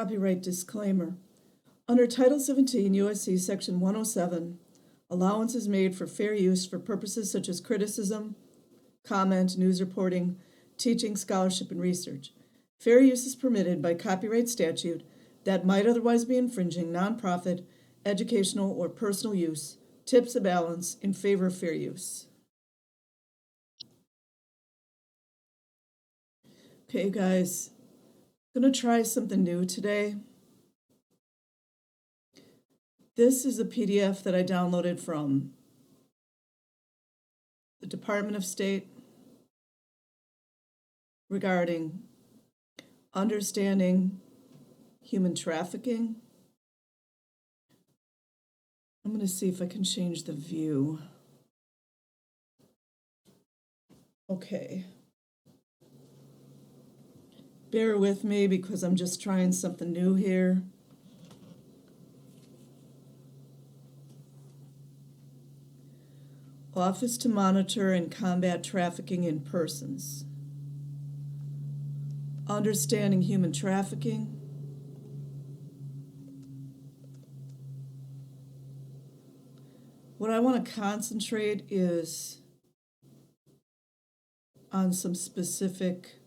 Copyright disclaimer. Under Title 17 U.S.C. Section 107, allowance is made for fair use for purposes such as criticism, comment, news reporting, teaching, scholarship, and research. Fair use is permitted by copyright statute that might otherwise be infringing nonprofit, educational, or personal use, tips a balance in favor of fair use. Okay, guys, I'm going to try something new today. This is a PDF that I downloaded from the Department of State regarding understanding human trafficking. I'm going to see if I can change the view. Okay. Bear with me because I'm just trying something new here. Office to monitor and combat trafficking in persons. Understanding human trafficking. What I want to concentrate is on some specific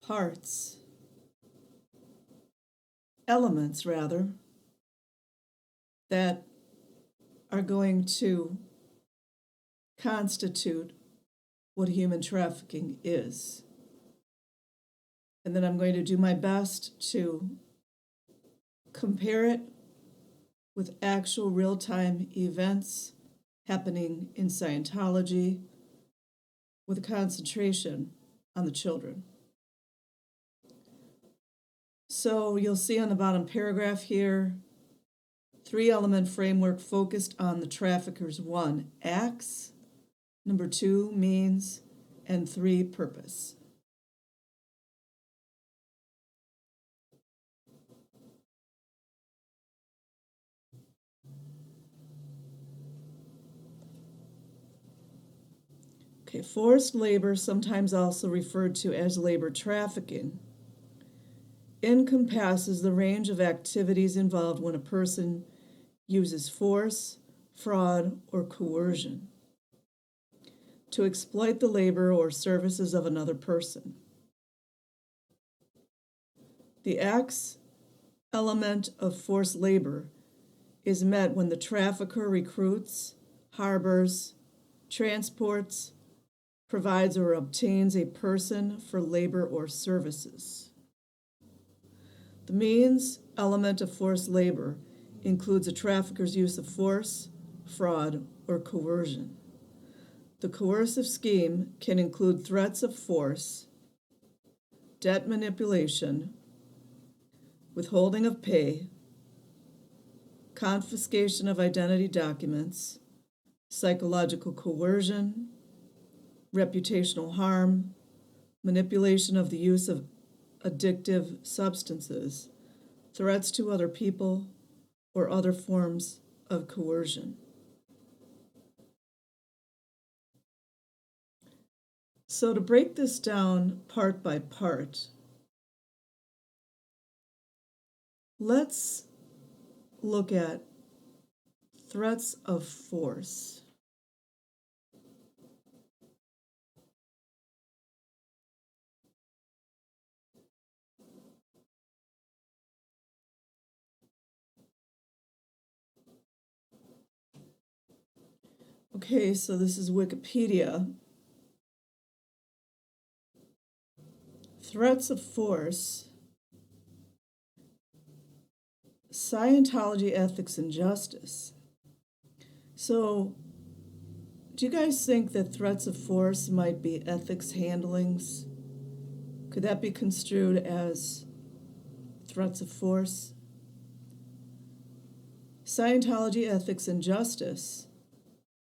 parts, elements rather, that are going to constitute what human trafficking is. And then I'm going to do my best to compare it with actual real-time events happening in Scientology with a concentration on the children. So you'll see on the bottom paragraph here, 3-element framework focused on the traffickers. 1, acts, 2, means, and 3, purpose. Okay, forced labor, sometimes also referred to as labor trafficking, encompasses the range of activities involved when a person uses force, fraud, or coercion to exploit the labor or services of another person. The acts element of forced labor is met when the trafficker recruits, harbors, transports, provides or obtains a person for labor or services. The means element of forced labor includes a trafficker's use of force, fraud, or coercion. The coercive scheme can include threats of force, debt manipulation, withholding of pay, confiscation of identity documents, psychological coercion, reputational harm, manipulation of the use of addictive substances, threats to other people, or other forms of coercion. So to break this down part by part, let's look at threats of force. Okay, so this is Wikipedia. Threats of force, Scientology ethics and justice. So, do you guys think that threats of force might be ethics handlings? Could that be construed as threats of force? Scientology ethics and justice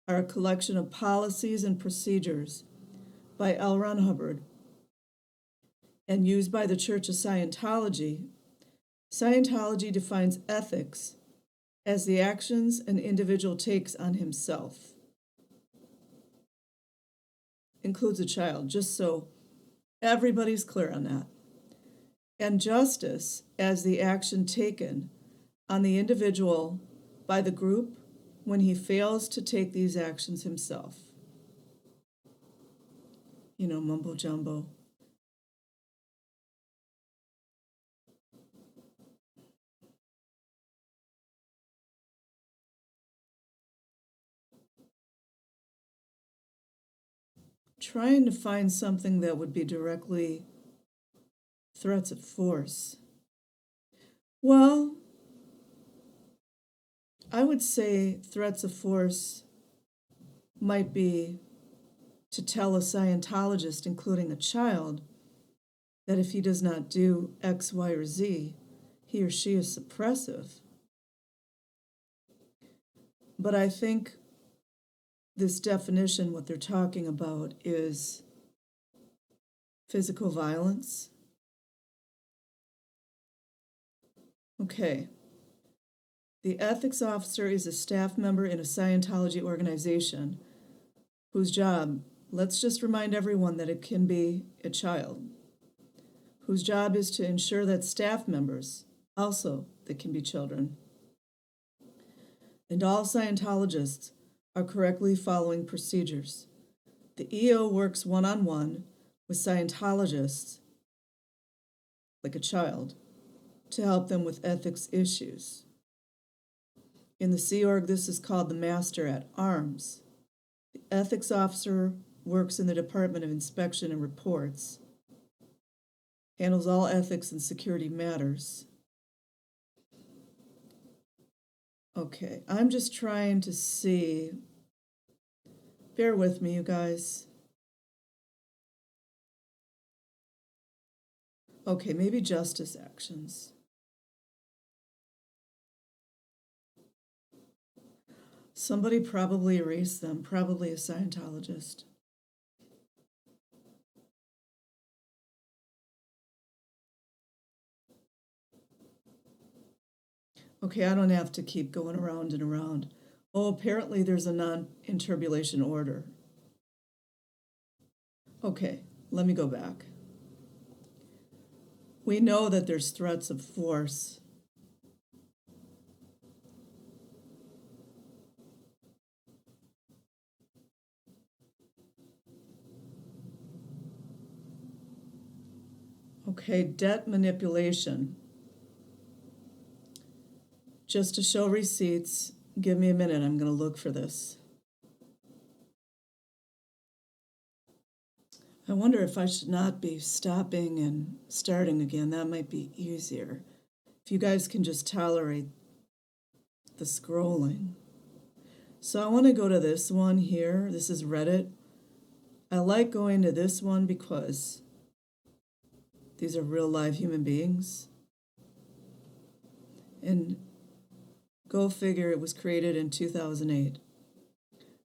are a collection of policies and procedures by L. Ron Hubbard and used by the Church of Scientology. Scientology defines ethics as the actions an individual takes on himself. Includes a child, just so everybody's clear on that. and justice as the action taken on the individual by the group when he fails to take these actions himself. Mumbo jumbo. Trying to find something that would be directly threats of force. Well, I would say threats of force might be to tell a Scientologist, including a child, that if he does not do X, Y, or Z, he or she is suppressive. But I think this definition, what they're talking about, is physical violence. Okay. The ethics officer is a staff member in a Scientology organization whose job, let's just remind everyone that it can be a child, whose job is to ensure that staff members, also that can be children, and all Scientologists are correctly following procedures. The EO works one-on-one with Scientologists, like a child, to help them with ethics issues. In the Sea Org, this is called the Master at Arms. The ethics officer works in the Department of Inspection and Reports, handles all ethics and security matters. Okay, I'm just trying to see. Bear with me, you guys. Okay, maybe justice actions. Somebody probably erased them, probably a Scientologist. Okay, I don't have to keep going around and around. Oh, apparently there's a non-interpolation order. Okay, let me go back. We know that there's threats of force. Okay, debt manipulation. Just to show receipts, give me a minute, I'm going to look for this. I wonder if I should not be stopping and starting again. That might be easier. If you guys can just tolerate the scrolling. So I want to go to this one here. This is Reddit. I like going to this one because these are real live human beings. And go figure, it was created in 2008.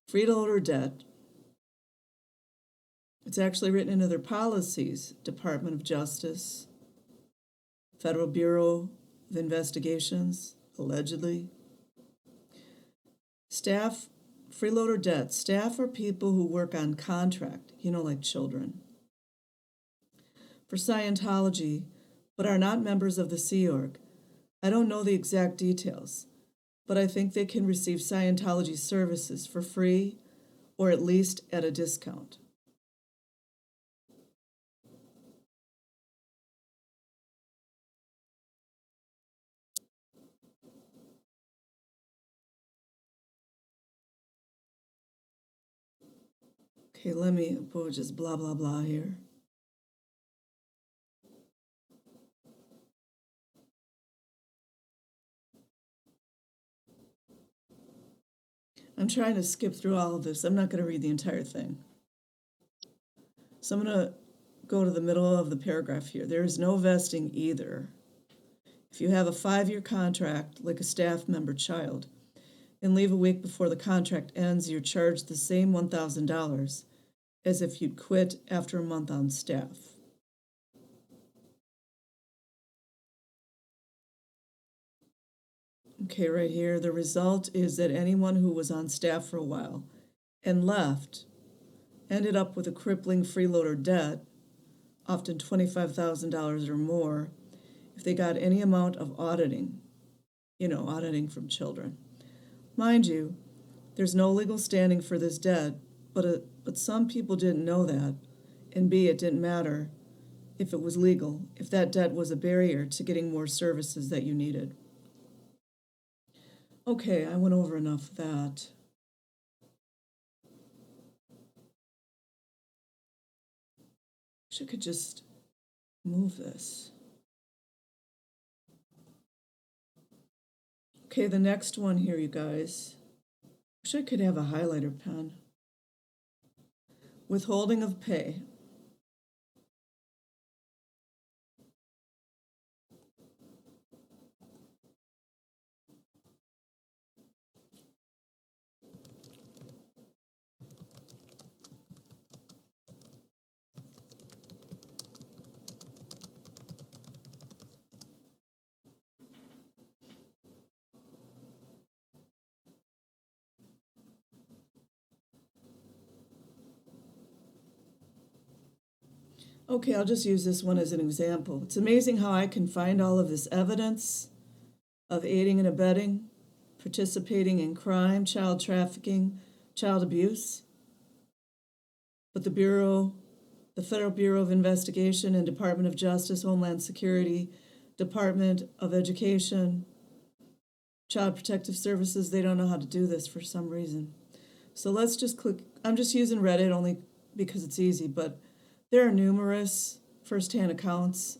Freeloader debt. It's actually written into their policies. Department of Justice, Federal Bureau of Investigations, allegedly. Staff, freeloader debt. Staff are people who work on contract, like children, for Scientology, but are not members of the Sea Org. I don't know the exact details, but I think they can receive Scientology services for free or at least at a discount. Okay, let me just blah, blah, blah here. I'm trying to skip through all of this. I'm not going to read the entire thing. So I'm going to go to the middle of the paragraph here. There is no vesting either. If you have a 5-year contract, like a staff member child, and leave a week before the contract ends, you're charged the same $1,000 as if you'd quit after a month on staff. Okay, right here, the result is that anyone who was on staff for a while and left ended up with a crippling freeloader debt, often $25,000 or more, if they got any amount of auditing, auditing from children. Mind you, there's no legal standing for this debt, but some people didn't know that, and B, it didn't matter if it was legal, if that debt was a barrier to getting more services that you needed. Okay, I went over enough of that. Wish I could just move this. Okay, the next one here, you guys. Wish I could have a highlighter pen. Withholding of pay. Okay, I'll just use this one as an example. It's amazing how I can find all of this evidence of aiding and abetting, participating in crime, child trafficking, child abuse. But the Federal Bureau of Investigation and Department of Justice, Homeland Security, Department of Education, Child Protective Services, they don't know how to do this for some reason. So let's just click. I'm just using Reddit only because it's easy, but there are numerous first-hand accounts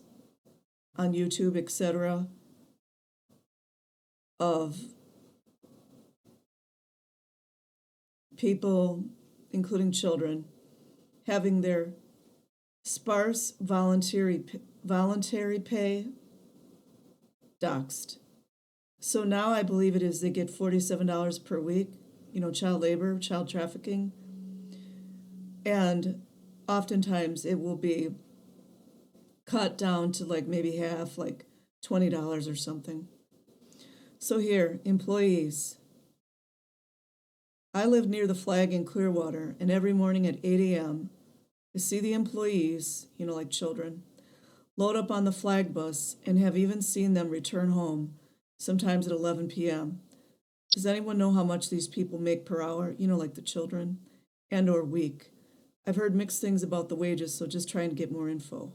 on YouTube, etc., of people, including children, having their sparse voluntary pay doxed. So now I believe it is they get $47 per week, child labor, child trafficking. And oftentimes it will be cut down to like maybe half, like $20 or something. So here, employees. I live near the flag in Clearwater, and every morning at 8 a.m., I see the employees, like children, load up on the flag bus and have even seen them return home, sometimes at 11 p.m. Does anyone know how much these people make per hour, like the children, and or week? I've heard mixed things about the wages, so just trying to get more info.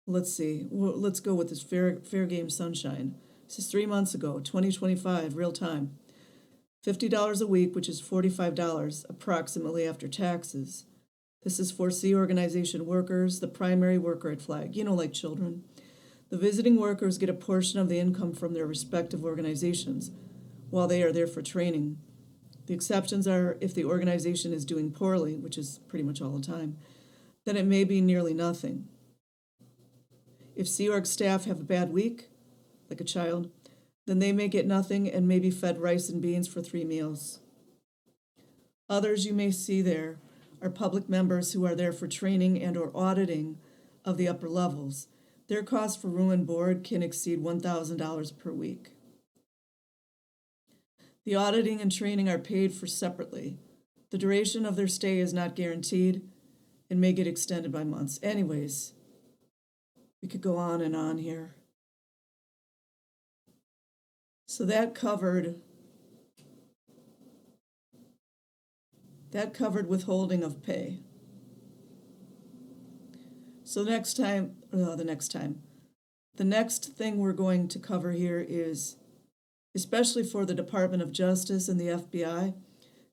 Let's see. Well, let's go with this Fair Game Sunshine. This is 3 months ago, 2025, real time. $50 a week, which is $45 approximately after taxes. This is for C organization workers, the primary worker at Flag, like children. The visiting workers get a portion of the income from their respective organizations while they are there for training. The exceptions are if the organization is doing poorly, which is pretty much all the time, then it may be nearly nothing. If Sea Org staff have a bad week, like a child, then they may get nothing and may be fed rice and beans for 3 meals. Others you may see there are public members who are there for training and or auditing of the upper levels. Their cost for room and board can exceed $1,000 per week. The auditing and training are paid for separately. The duration of their stay is not guaranteed and may get extended by months. Anyways, we could go on and on here. So that covered withholding of pay. So the next thing we're going to cover here is, especially for the Department of Justice and the FBI,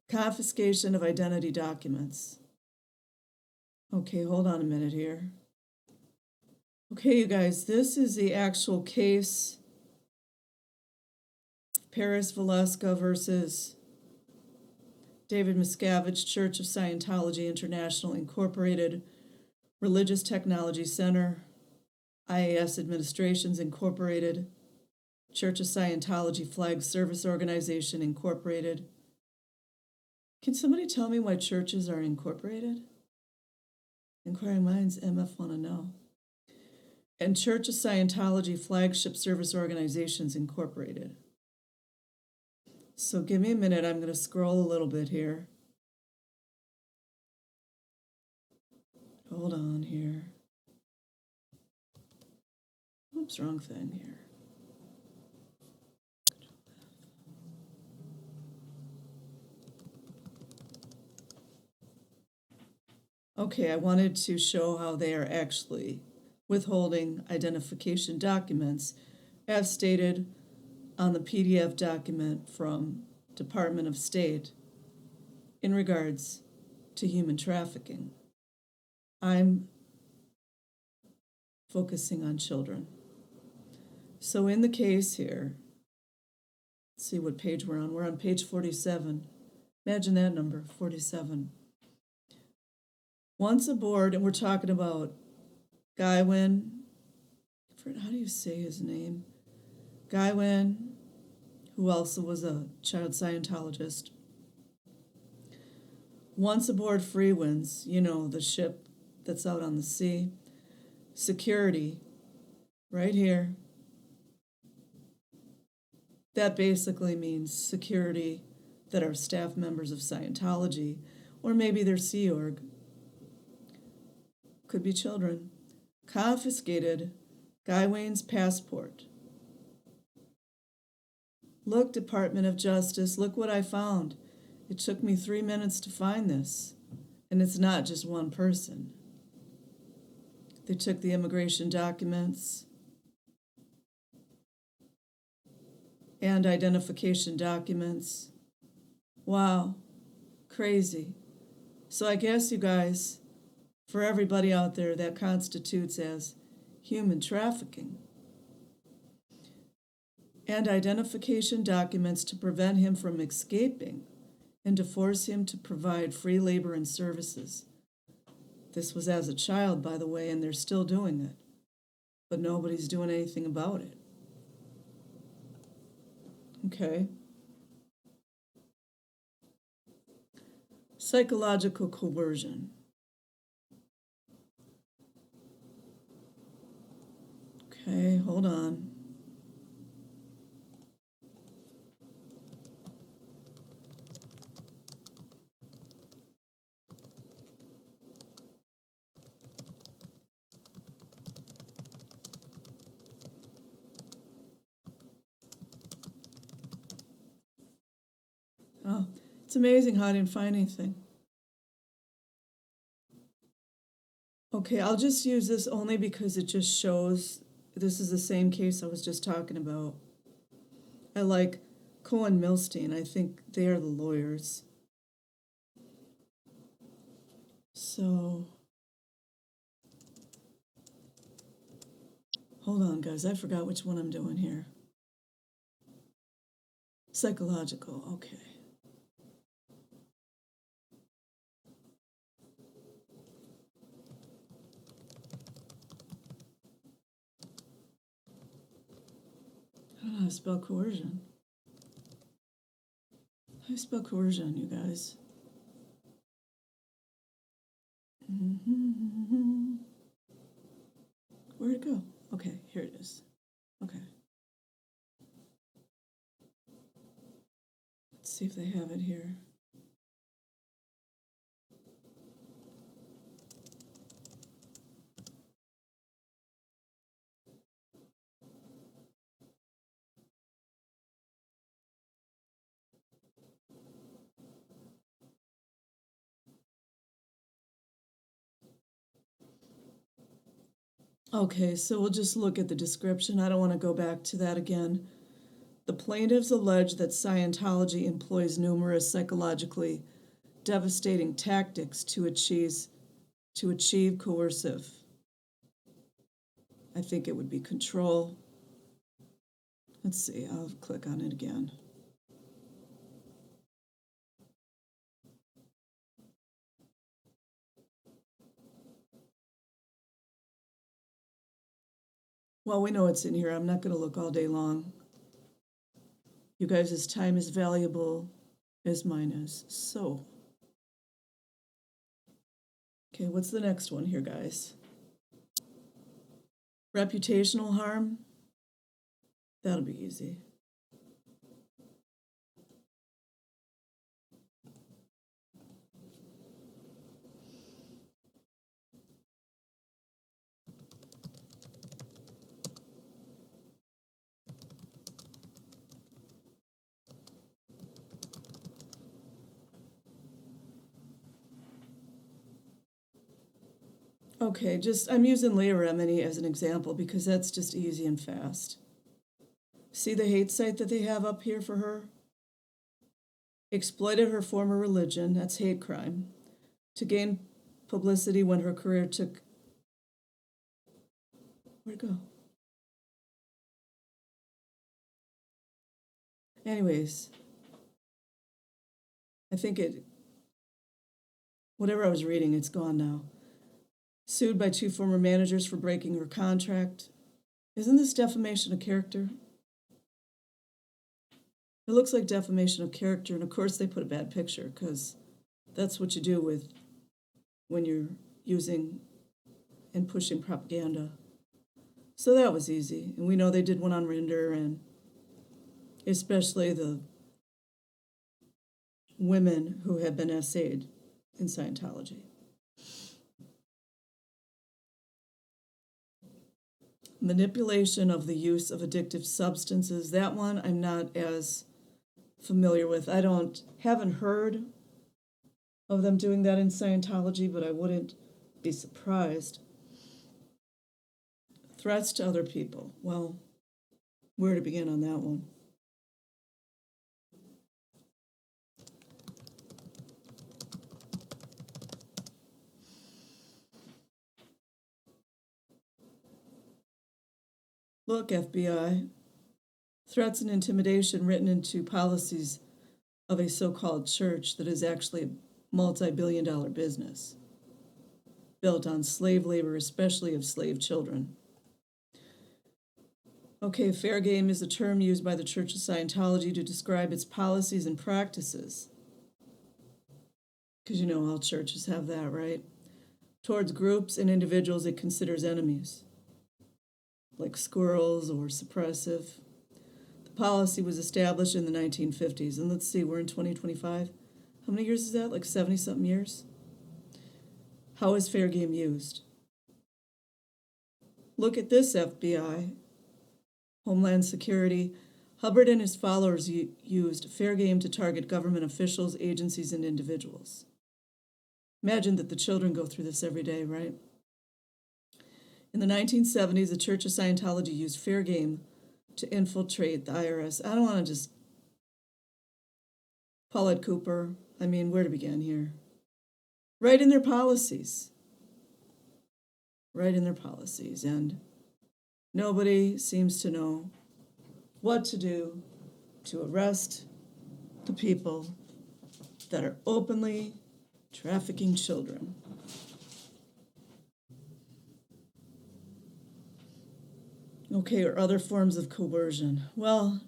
confiscation of identity documents. Okay, hold on a minute here. Okay, you guys, this is the actual case. Paris Valeska versus David Miscavige, Church of Scientology International Incorporated, Religious Technology Center, IAS Administrations Incorporated, Church of Scientology Flag Service Organization Incorporated. Can somebody tell me why churches are incorporated? Inquiring minds, MF want to know. And Church of Scientology Flagship Service Organizations Incorporated. So give me a minute, I'm going to scroll a little bit here. Hold on here. Oops, wrong thing here. Okay, I wanted to show how they are actually withholding identification documents as stated on the PDF document from Department of State in regards to human trafficking. I'm focusing on children. So in the case here, let's see what page we're on. We're on page 47. Imagine that number, 47. Once aboard, and we're talking about Guywen, how do you say his name? Guywen, who also was a child Scientologist. Once aboard Free Winds, you know, the ship that's out on the sea, security, right here. That basically means security that are staff members of Scientology, or maybe they're Sea Org. Could be children. Confiscated Guywen's passport. Look, Department of Justice, look what I found. It took me 3 minutes to find this. And it's not just one person. They took the immigration documents and identification documents. Wow, crazy. So I guess, you guys, for everybody out there, that constitutes as human trafficking. And identification documents to prevent him from escaping and to force him to provide free labor and services. This was as a child, by the way, and they're still doing it. But nobody's doing anything about it. Okay. Psychological coercion. Okay, hold on. Oh, it's amazing how I didn't find anything. Okay, I'll just use this only because it just shows this is the same case I was just talking about. I like Cohen Milstein. I think they're the lawyers. So, hold on, guys. I forgot which one I'm doing here. Psychological, okay. I don't know how to spell coercion. How do you spell coercion, you guys? Where'd it go? Okay, here it is. Okay. Let's see if they have it here. Okay, so we'll just look at the description. I don't want to go back to that again. The plaintiffs allege that Scientology employs numerous psychologically devastating tactics to achieve coercive. I think it would be control. Let's see, I'll click on it again. Well, we know it's in here. I'm not going to look all day long. You guys' time is valuable as mine is. So, okay, what's the next one here, guys? Reputational harm. That'll be easy. Okay, I'm using Leah Remini as an example because that's just easy and fast. See the hate site that they have up here for her? Exploited her former religion, that's hate crime, to gain publicity when her career took... Where'd it go? Anyways, I think whatever I was reading, it's gone now. Sued by 2 former managers for breaking her contract. Isn't this defamation of character? It looks like defamation of character, and of course they put a bad picture, because that's what you do when you're using and pushing propaganda. So that was easy, and we know they did one on Rinder, and especially the women who have been essayed in Scientology. Manipulation of the use of addictive substances. That one I'm not as familiar with. Haven't heard of them doing that in Scientology, but I wouldn't be surprised. Threats to other people. Well, where to begin on that one? Look, FBI. Threats and intimidation written into policies of a so-called church that is actually a multi-billion-dollar business built on slave labor, especially of slave children. Okay, fair game is a term used by the Church of Scientology to describe its policies and practices. Because all churches have that, right? Towards groups and individuals it considers enemies, like squirrels or suppressive. The policy was established in the 1950s, and let's see, we're in 2025. How many years is that? Like 70-something years? How is fair game used? Look at this, FBI. Homeland Security. Hubbard and his followers used fair game to target government officials, agencies, and individuals. Imagine that the children go through this every day, right? In the 1970s, the Church of Scientology used fair game to infiltrate the IRS. I don't want to just... Paulette Cooper. I mean, where to begin here? Right in their policies. Right in their policies. And nobody seems to know what to do to arrest the people that are openly trafficking children. Okay, or other forms of coercion. Well,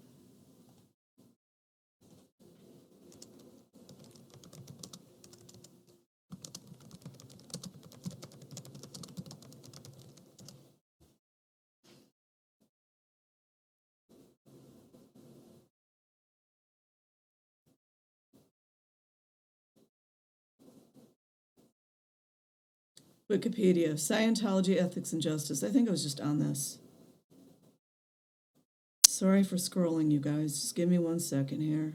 Wikipedia, Scientology, Ethics, and Justice. I think I was just on this. Sorry for scrolling, you guys. Just give me 1 second here.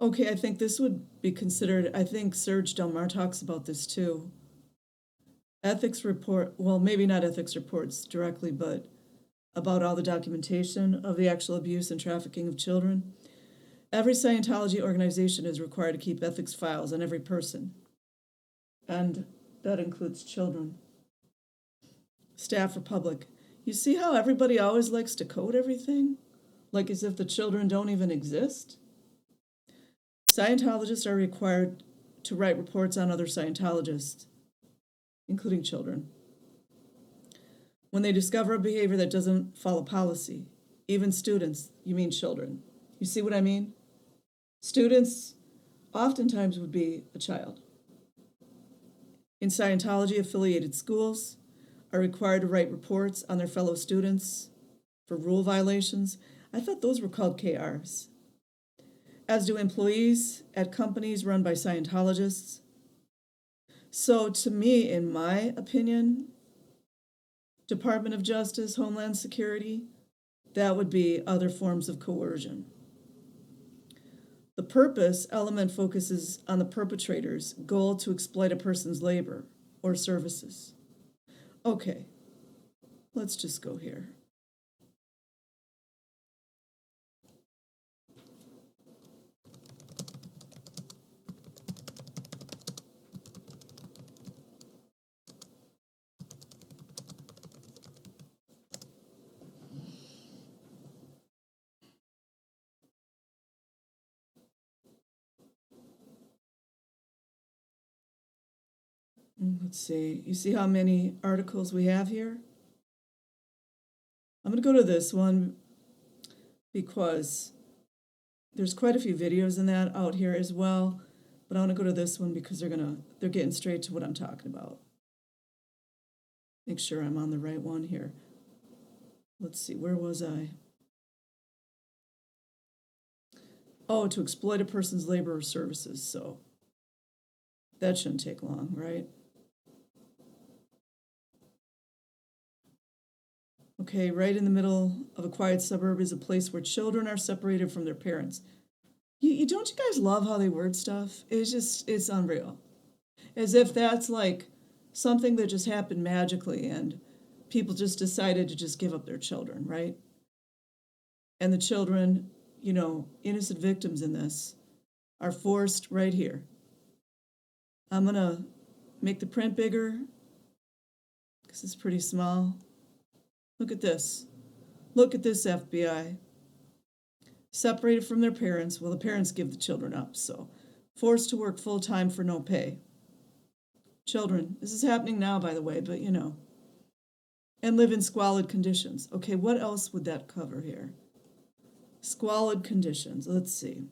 Okay, I think this would be considered, I think Serge Delmar talks about this too. Ethics report, well, maybe not ethics reports directly, but about all the documentation of the actual abuse and trafficking of children. Every Scientology organization is required to keep ethics files on every person, and that includes children. Staff or public. You see how everybody always likes to code everything? Like as if the children don't even exist? Scientologists are required to write reports on other Scientologists, including children, when they discover a behavior that doesn't follow policy. Even students, you mean children. You see what I mean? Students oftentimes would be a child. In Scientology, affiliated schools are required to write reports on their fellow students for rule violations. I thought those were called KRs. As do employees at companies run by Scientologists. So to me, in my opinion, Department of Justice, Homeland Security, that would be other forms of coercion. The purpose element focuses on the perpetrator's goal to exploit a person's labor or services. Okay, let's just go here. Let's see. You see how many articles we have here? I'm going to go to this one because there's quite a few videos in that out here as well, but I want to go to this one because they're getting straight to what I'm talking about. Make sure I'm on the right one here. Let's see, where was I? Oh, to exploit a person's labor or services. So that shouldn't take long, right? Okay, right in the middle of a quiet suburb is a place where children are separated from their parents. Don't you guys love how they word stuff? It's unreal. As if that's like something that just happened magically and people just decided to just give up their children, right? And the children, innocent victims in this, are forced right here. I'm going to make the print bigger because it's pretty small. Look at this. Look at this, FBI. Separated from their parents. Well, the parents give the children up, so forced to work full-time for no pay. Children, this is happening now, by the way, but and live in squalid conditions. Okay, what else would that cover here? Squalid conditions, let's see.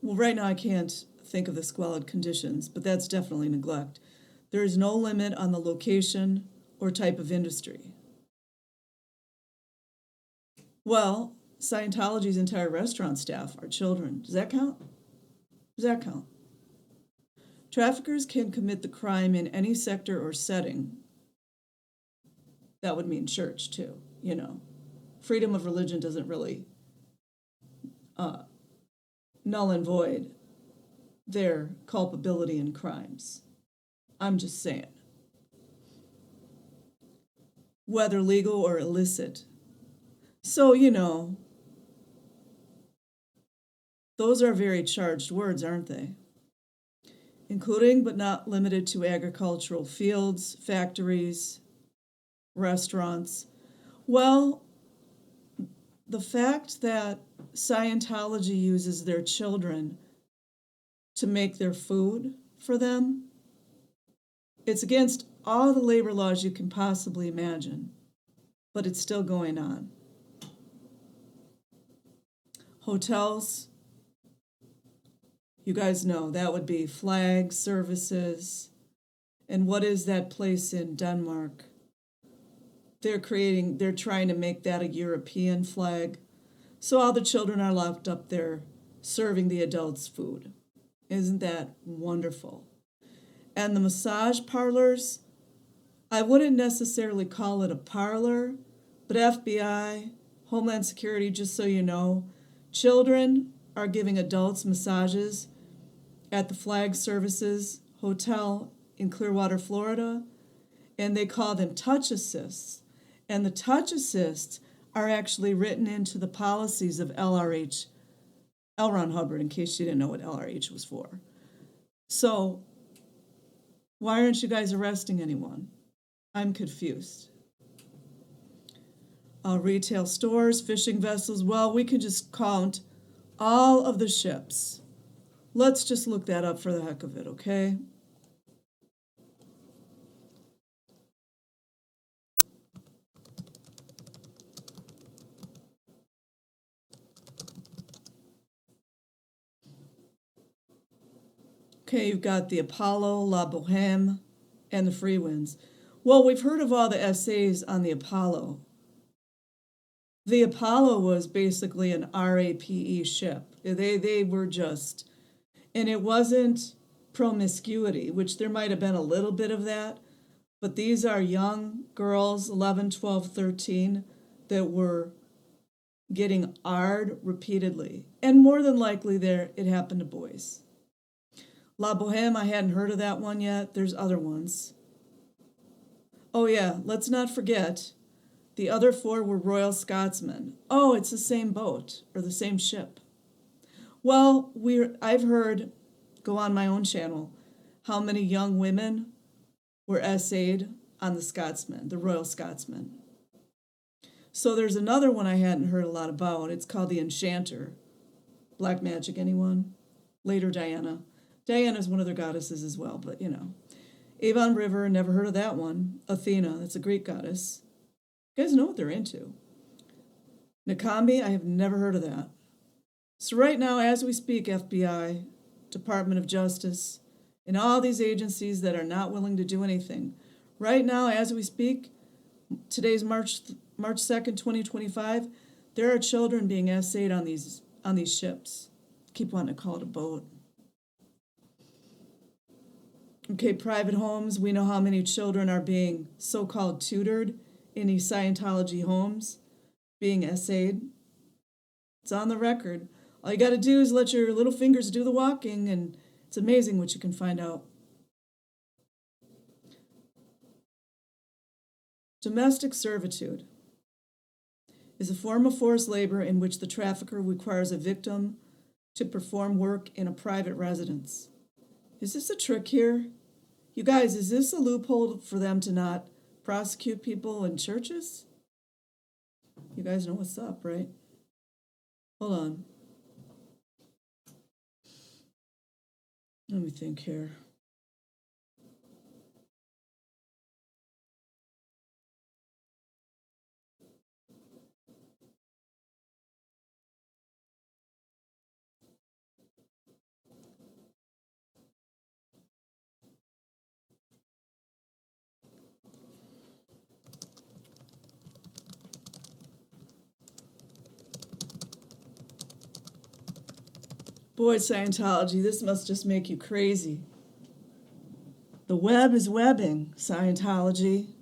Well, right now I can't think of the squalid conditions, but that's definitely neglect. There is no limit on the location or type of industry. Well, Scientology's entire restaurant staff are children. Does that count? Does that count? Traffickers can commit the crime in any sector or setting. That would mean church, too, Freedom of religion doesn't really null and void their culpability in crimes. I'm just saying. Whether legal or illicit. So, those are very charged words, aren't they? Including but not limited to agricultural fields, factories, restaurants. Well, the fact that Scientology uses their children to make their food for them, it's against all the labor laws you can possibly imagine, but it's still going on. Hotels, you guys know, that would be flag services. And what is that place in Denmark? They're trying to make that a European flag. So all the children are locked up there serving the adults food. Isn't that wonderful? And the massage parlors, I wouldn't necessarily call it a parlor, but FBI, Homeland Security, just so you know, children are giving adults massages at the Flag Services Hotel in Clearwater, Florida, and they call them touch assists. And the touch assists are actually written into the policies of LRH, L. Ron Hubbard, in case you didn't know what LRH was for. So, why aren't you guys arresting anyone? I'm confused. Retail stores, fishing vessels, well, we can just count all of the ships. Let's just look that up for the heck of it, okay? Okay, you've got the Apollo, La Boheme, and the Free Winds. Well, we've heard of all the essays on the Apollo. The Apollo was basically an RAPE ship. They were just, and it wasn't promiscuity, which there might have been a little bit of that, But these are young girls, 11, 12, 13, that were getting AR'd repeatedly. And more than likely it happened to boys. La Boheme, I hadn't heard of that one yet. There's other ones. Oh yeah, let's not forget, the other 4 were Royal Scotsmen. Oh, it's the same boat, or the same ship. Well, I've heard, go on my own channel, how many young women were essayed on the Scotsmen, the Royal Scotsmen. So there's another one I hadn't heard a lot about. It's called the Enchanter. Black magic, anyone? Later Diana. Diana's one of their goddesses as well, but Avon River, never heard of that one. Athena, that's a Greek goddess. You guys know what they're into. Nakambi, I have never heard of that. So right now, as we speak, FBI, Department of Justice, and all these agencies that are not willing to do anything. Right now, as we speak, today's March 2nd, 2025, there are children being essayed on these ships. Keep wanting to call it a boat. Okay, private homes. We know how many children are being so-called tutored in these Scientology homes, being essayed. It's on the record. All you got to do is let your little fingers do the walking, and it's amazing what you can find out. Domestic servitude is a form of forced labor in which the trafficker requires a victim to perform work in a private residence. Is this a trick here? You guys, is this a loophole for them to not prosecute people in churches? You guys know what's up, right? Hold on. Let me think here. Boy, Scientology, this must just make you crazy. The web is webbing, Scientology.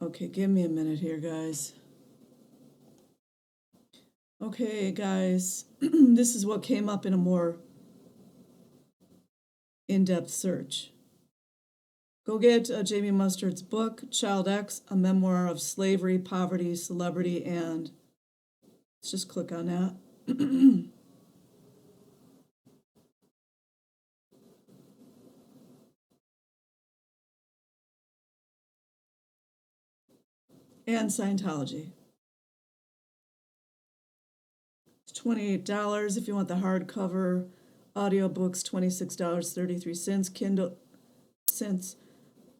Okay, give me a minute here, guys. Okay, guys, this is what came up in a more in-depth search. Go get Jamie Mustard's book, Child X, A Memoir of Slavery, Poverty, Celebrity, and let's just click on that. And Scientology. It's $28 if you want the hardcover. Audiobooks, $26.33.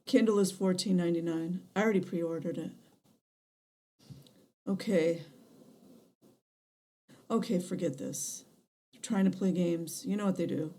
Kindle is $14.99. I already pre-ordered it. Okay, forget this. They're trying to play games. You know what they do.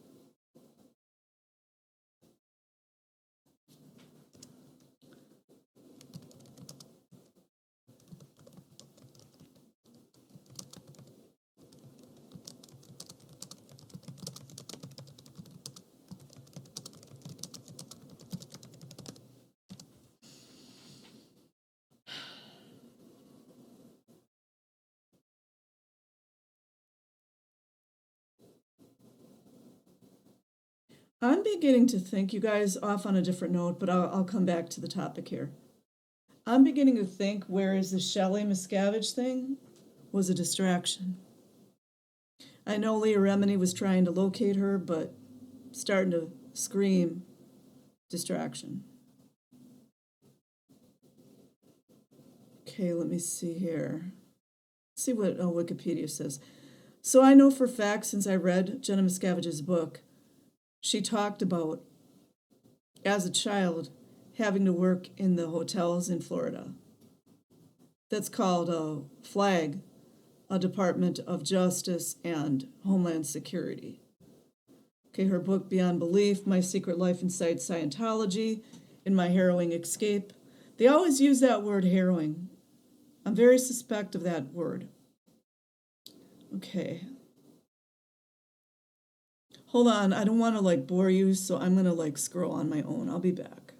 I'm beginning to think, you guys, off on a different note, but I'll come back to the topic here. I'm beginning to think, whereas the Shelley Miscavige thing was a distraction. I know Leah Remini was trying to locate her, but starting to scream distraction. Okay, let me see here. Let's see what Wikipedia says. So I know for a fact, since I read Jenna Miscavige's book, she talked about, as a child, having to work in the hotels in Florida. That's called a FLAG, a Department of Justice and Homeland Security. Okay, her book, Beyond Belief, My Secret Life Inside Scientology, and My Harrowing Escape. They always use that word, harrowing. I'm very suspect of that word. Okay. Hold on, I don't want to bore you, so I'm going to scroll on my own. I'll be back.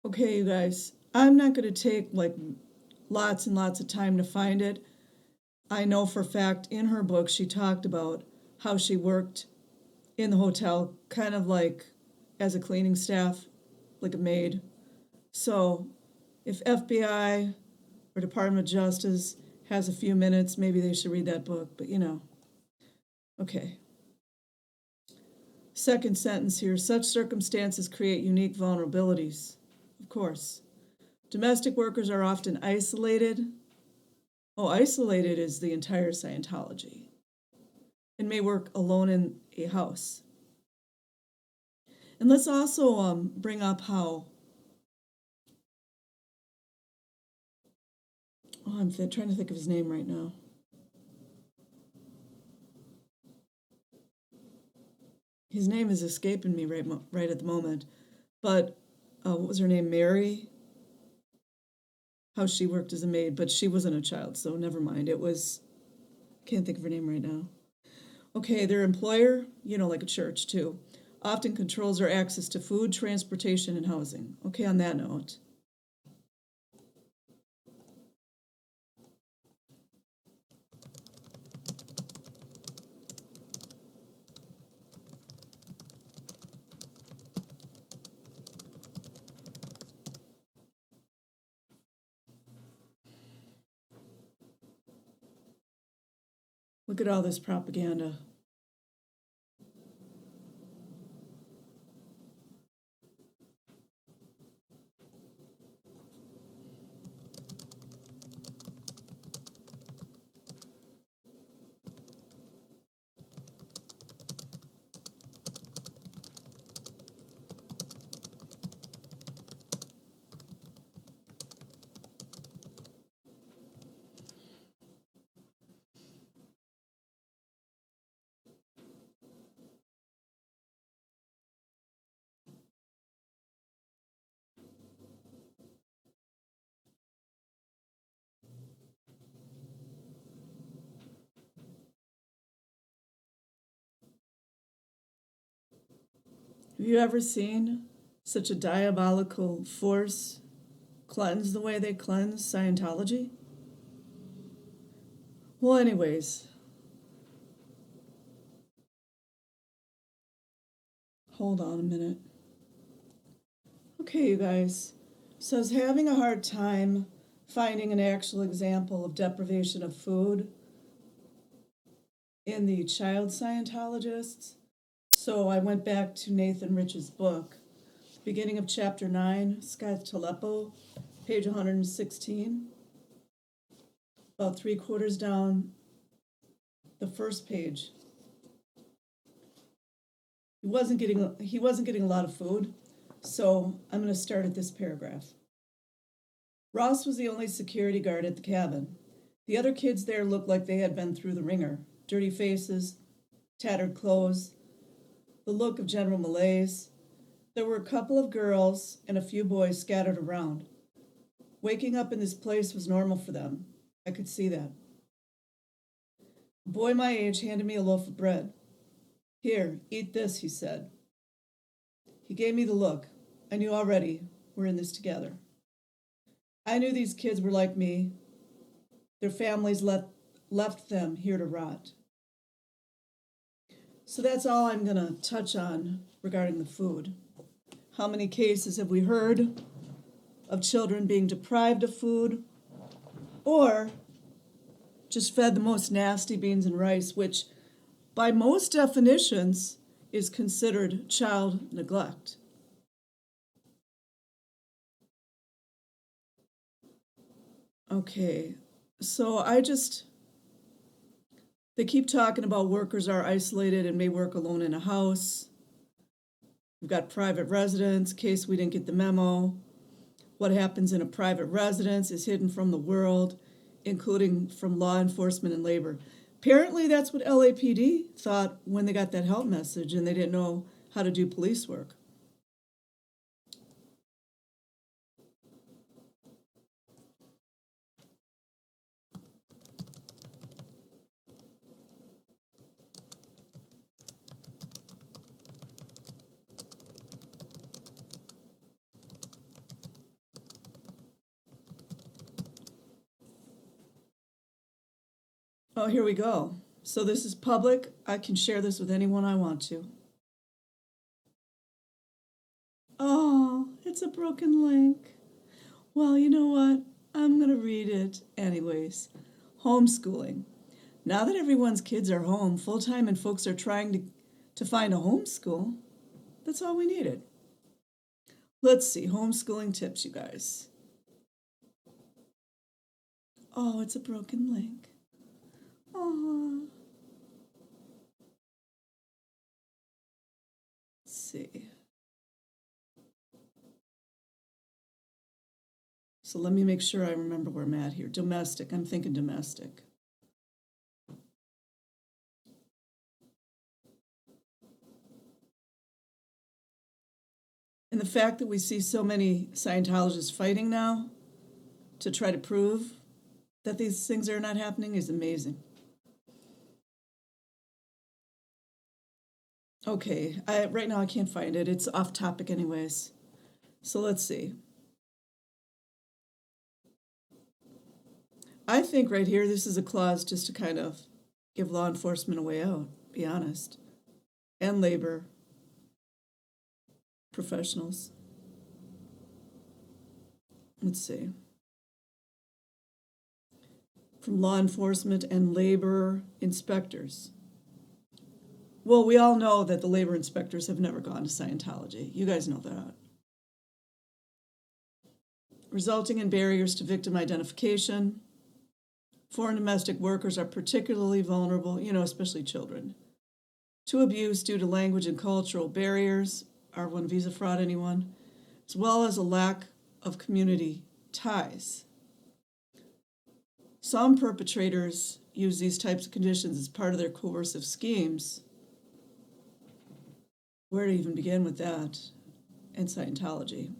Okay, you guys, I'm not going to take lots and lots of time to find it. I know for a fact in her book she talked about how she worked in the hotel, kind of as a cleaning staff, like a maid. So if FBI or Department of Justice has a few minutes, maybe they should read that book, but Okay. Second sentence here, such circumstances create unique vulnerabilities. Of course. Domestic workers are often isolated. Oh, isolated is the entire Scientology. And may work alone in a house. And let's also bring up how, I'm trying to think of his name right now. His name is escaping me right at the moment. But what was her name? Mary? How she worked as a maid, but she wasn't a child, so never mind. Can't think of her name right now. Okay, their employer, like a church too, often controls their access to food, transportation, and housing. Okay, on that note. Look at all this propaganda. Have you ever seen such a diabolical force cleanse the way they cleanse Scientology? Well, anyways, hold on a minute. Okay, you guys. So I was having a hard time finding an actual example of deprivation of food in the child Scientologists. So I went back to Nathan Rich's book, beginning of chapter 9, Sky Telepo, page 116. About 3/4 down the first page. He wasn't getting a lot of food, so I'm going to start at this paragraph. Ross was the only security guard at the cabin. The other kids there looked like they had been through the ringer. Dirty faces, tattered clothes, the look of general malaise. There were a couple of girls and a few boys scattered around. Waking up in this place was normal for them. I could see that. A boy my age handed me a loaf of bread. Here, eat this, he said. He gave me the look. I knew already we're in this together. I knew these kids were like me. Their families left them here to rot. So that's all I'm going to touch on regarding the food. How many cases have we heard of children being deprived of food or just fed the most nasty beans and rice, which by most definitions is considered child neglect? Okay, so they keep talking about workers are isolated and may work alone in a house. We've got private residence, in case we didn't get the memo. What happens in a private residence is hidden from the world, including from law enforcement and labor. Apparently, that's what LAPD thought when they got that help message and they didn't know how to do police work. Oh, here we go. So this is public. I can share this with anyone I want to. Oh, it's a broken link. Well, you know what? I'm going to read it anyways. Homeschooling. Now that everyone's kids are home full time and folks are trying to find a homeschool, that's all we needed. Let's see, homeschooling tips, you guys. Oh, it's a broken link. Oh. Let's see. So let me make sure I remember where I'm at here. Domestic. I'm thinking domestic. And the fact that we see so many Scientologists fighting now to try to prove that these things are not happening is amazing. Okay, right now I can't find it. It's off topic anyways. So let's see. I think right here this is a clause just to kind of give law enforcement a way out, be honest, and labor professionals. Let's see. From law enforcement and labor inspectors. Well, we all know that the labor inspectors have never gone to Scientology. You guys know that. Resulting in barriers to victim identification. Foreign domestic workers are particularly vulnerable, especially children, to abuse due to language and cultural barriers, R1 visa fraud, anyone, as well as a lack of community ties. Some perpetrators use these types of conditions as part of their coercive schemes. Where to even begin with that in Scientology?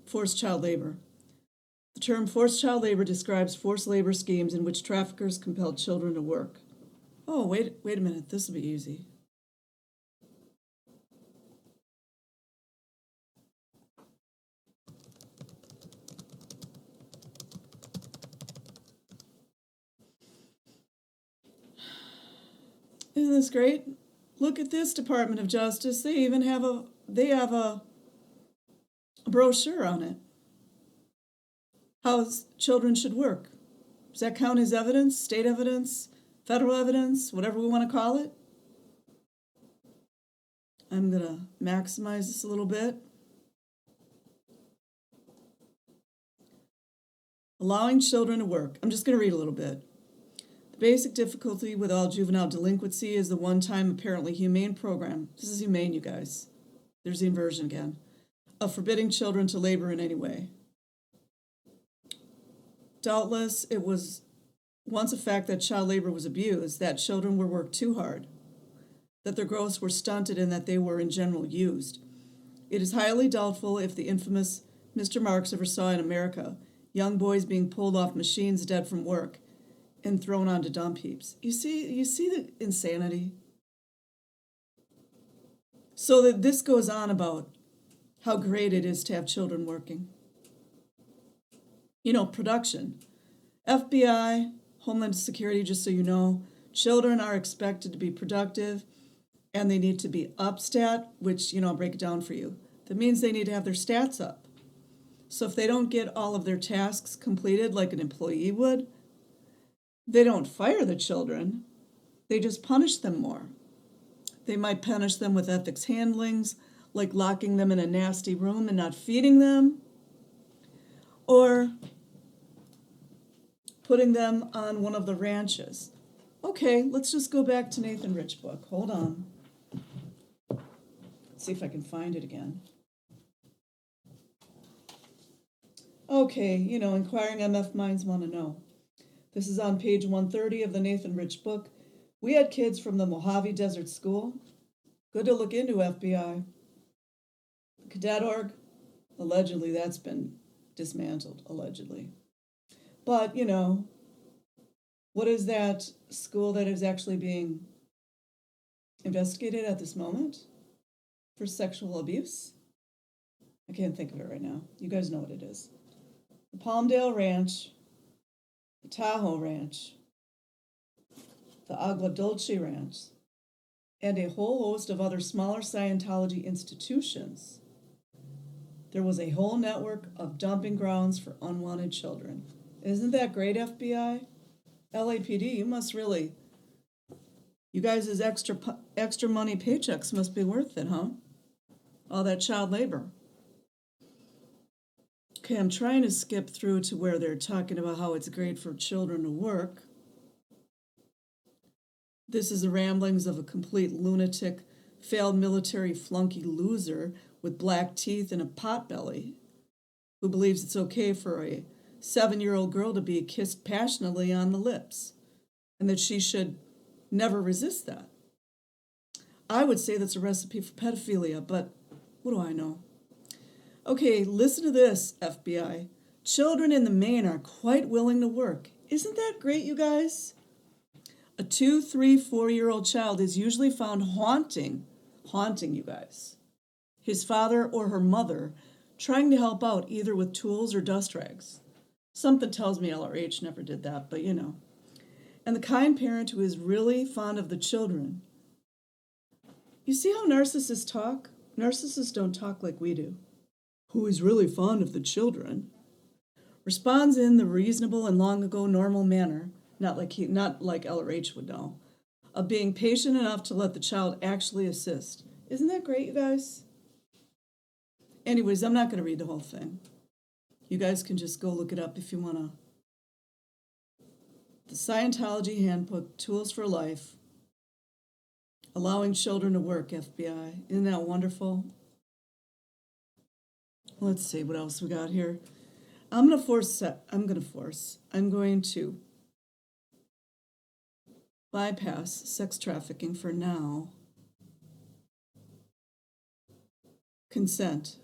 Forced child labor. The term forced child labor describes forced labor schemes in which traffickers compel children to work. Oh, wait a minute, this will be easy. Isn't this great? Look at this Department of Justice. They even have a brochure on it. How children should work. Does that count as evidence? State evidence? Federal evidence? Whatever we want to call it? I'm going to maximize this a little bit. Allowing children to work. I'm just going to read a little bit. The basic difficulty with all juvenile delinquency is the one-time apparently humane program. This is humane, you guys. There's the inversion again. Of forbidding children to labor in any way. Doubtless, it was once a fact that child labor was abused, that children were worked too hard, that their growths were stunted, and that they were in general used. It is highly doubtful if the infamous Mr. Marks ever saw in America young boys being pulled off machines dead from work and thrown onto dump heaps. You see the insanity? So that this goes on about how great it is to have children working. Production. FBI, Homeland Security, just so you know, children are expected to be productive and they need to be upstat, which, I'll break it down for you. That means they need to have their stats up. So if they don't get all of their tasks completed like an employee would, they don't fire the children. They just punish them more. They might punish them with ethics handlings, like locking them in a nasty room and not feeding them, or putting them on one of the ranches. Okay, let's just go back to Nathan Rich book. Hold on. Let's see if I can find it again. Okay, inquiring MF minds want to know. This is on page 130 of the Nathan Rich book. We had kids from the Mojave Desert School. Good to look into, FBI. Cadet org, allegedly that's been dismantled, allegedly. But, what is that school that is actually being investigated at this moment for sexual abuse? I can't think of it right now. You guys know what it is. The Palmdale Ranch the Tahoe Ranch, the Agua Dulce Ranch, and a whole host of other smaller Scientology institutions. There was a whole network of dumping grounds for unwanted children. Isn't that great, FBI? LAPD, you must really, you guys' extra money paychecks must be worth it, huh? All that child labor. Okay, I'm trying to skip through to where they're talking about how it's great for children to work. This is the ramblings of a complete lunatic, failed military flunky loser with black teeth and a potbelly who believes it's okay for a 7-year-old girl to be kissed passionately on the lips and that she should never resist that. I would say that's a recipe for pedophilia, but what do I know? Okay, listen to this, FBI. Children in the main are quite willing to work. Isn't that great, you guys? A 2, 3, 4-year-old child is usually found haunting you guys, his father or her mother, trying to help out either with tools or dust rags. Something tells me LRH never did that, but you know. And the kind parent who is really fond of the children. You see how narcissists talk? Narcissists don't talk like we do. Who is really fond of the children, responds in the reasonable and long ago normal manner, not like LRH would know, of being patient enough to let the child actually assist. Isn't that great, you guys? Anyways, I'm not going to read the whole thing. You guys can just go look it up if you want to. The Scientology Handbook, Tools for Life, Allowing Children to Work, FBI. Isn't that wonderful? Let's see what else we got here. I'm going to bypass sex trafficking for now. Consent.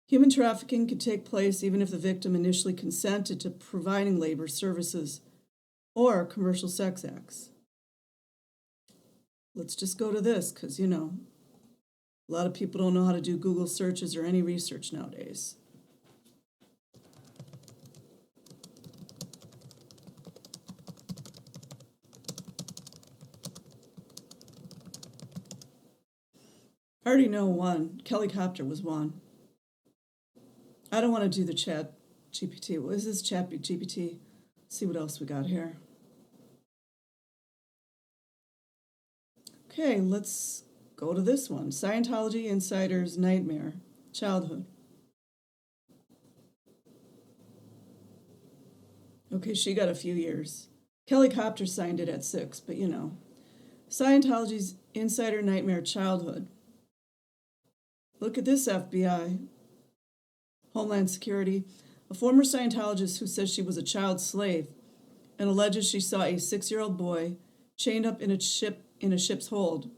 Human trafficking could take place even if the victim initially consented to providing labor services or commercial sex acts. Let's just go to this because, you know, a lot of people don't know how to do Google searches or any research nowadays. I already know one. Kellycopter was one. I don't want to do the chat GPT. What is this chat GPT? See what else we got here. Okay, let's go to this one. Scientology Insider's Nightmare, Childhood. Okay, she got a few years. Kellycopter signed it at 6, but you know. Scientology's Insider Nightmare, Childhood. Look at this, FBI. Homeland Security. A former Scientologist who says she was a child slave and alleges she saw a 6-year-old boy chained up in a ship's hold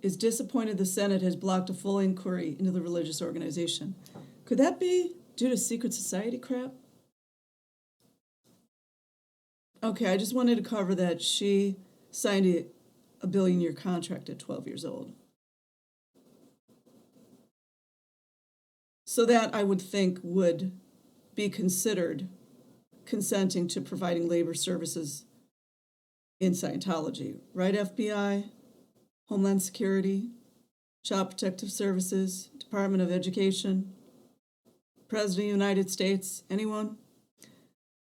is disappointed the Senate has blocked a full inquiry into the religious organization. Could that be due to secret society crap? Okay, I just wanted to cover that she signed a billion-year contract at 12 years old. So that, I would think, would be considered consenting to providing labor services in Scientology. Right, FBI? Homeland Security? Child Protective Services? Department of Education? President of the United States? Anyone?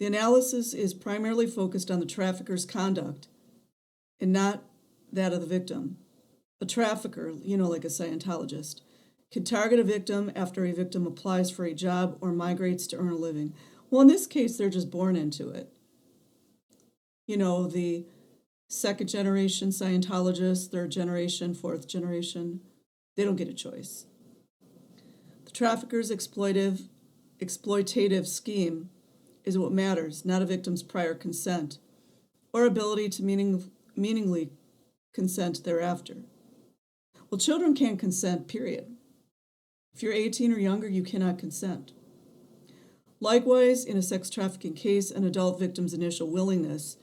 The analysis is primarily focused on the trafficker's conduct and not that of the victim. A trafficker, you know, like a Scientologist, can target a victim after a victim applies for a job or migrates to earn a living. Well, in this case, they're just born into it. You know, the second generation Scientologists, third generation, fourth generation, they don't get a choice. The trafficker's exploitative scheme is what matters, not a victim's prior consent or ability to meaningfully consent thereafter. Well, children can't consent, period. If you're 18 or younger, you cannot consent. Likewise, in a sex trafficking case, an adult victim's initial willingness,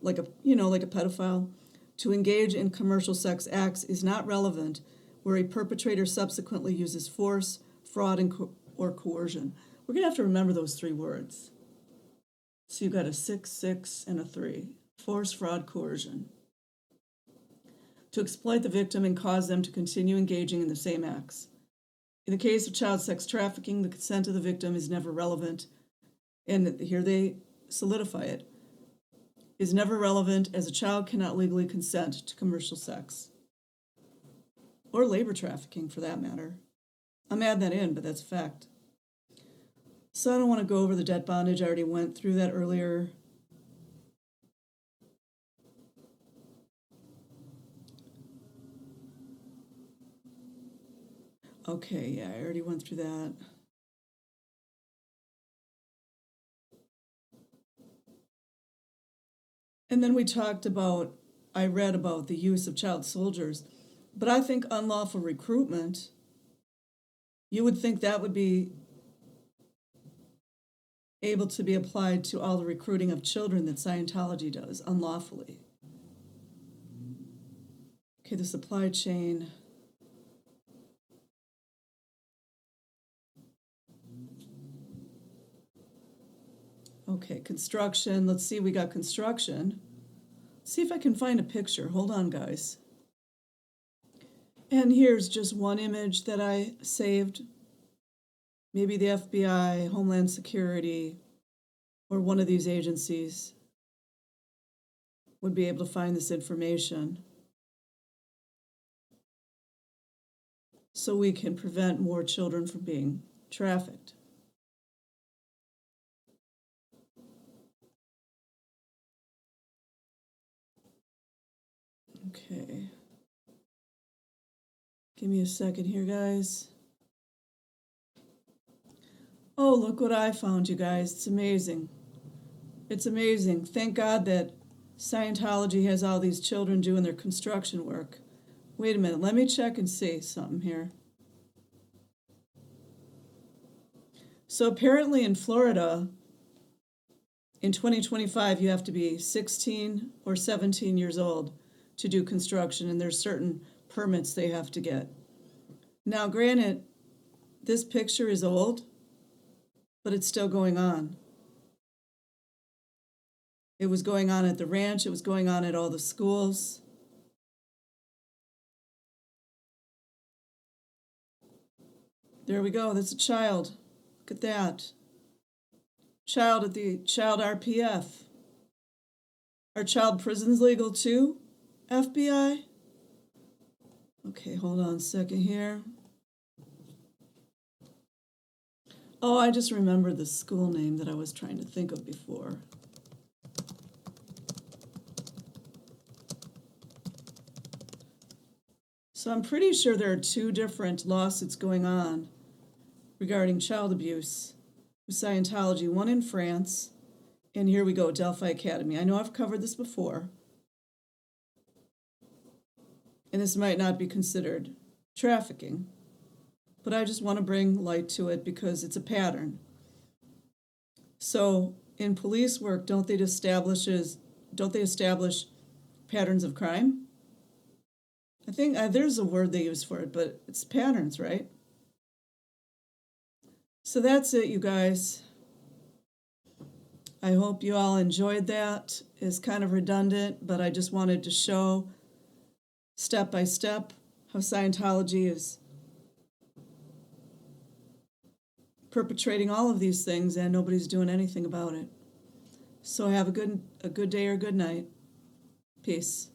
like a pedophile, to engage in commercial sex acts is not relevant where a perpetrator subsequently uses force, fraud, or coercion. We're going to have to remember those three words. So you've got a 6, 6, and a 3. Force, fraud, coercion. To exploit the victim and cause them to continue engaging in the same acts. In the case of child sex trafficking, the consent of the victim is never relevant. And here they solidify it. Is never relevant as a child cannot legally consent to commercial sex. Or labor trafficking, for that matter. I'm adding that in, but that's a fact. So I don't want to go over the debt bondage. I already went through that earlier. Okay, yeah, I already went through that. And then we talked about, I read about the use of child soldiers. But I think unlawful recruitment, you would think that would be able to be applied to all the recruiting of children that Scientology does unlawfully. Okay, the supply chain. Okay, construction. Let's see, we got construction. Let's see if I can find a picture. Hold on, guys. And here's just one image that I saved. Maybe the FBI, Homeland Security, or one of these agencies would be able to find this information so we can prevent more children from being trafficked. Okay. Give me a second here, guys. Oh, look what I found, you guys. It's amazing. It's amazing. Thank God that Scientology has all these children doing their construction work. Wait a minute. Let me check and see something here. So apparently in Florida, in 2025, you have to be 16 or 17 years old to do construction, and there's certain permits they have to get. Now, granted, this picture is old, but it's still going on. It was going on at the ranch. It was going on at all the schools. There we go. That's a child. Look at that. Child at the child RPF. Are child prisons legal too, FBI? Okay, hold on a second here. Oh, I just remembered the school name that I was trying to think of before. So I'm pretty sure there are two different lawsuits going on regarding child abuse with Scientology, one in France, and here we go, Delphi Academy. I know I've covered this before, and this might not be considered trafficking, but I just want to bring light to it because it's a pattern. So in police work, don't they establish patterns of crime? I think there's a word they use for it, but it's patterns, right? So that's it, you guys. I hope you all enjoyed that. It's kind of redundant, but I just wanted to show step by step how Scientology is perpetrating all of these things and nobody's doing anything about it. So have a good day or good night. Peace.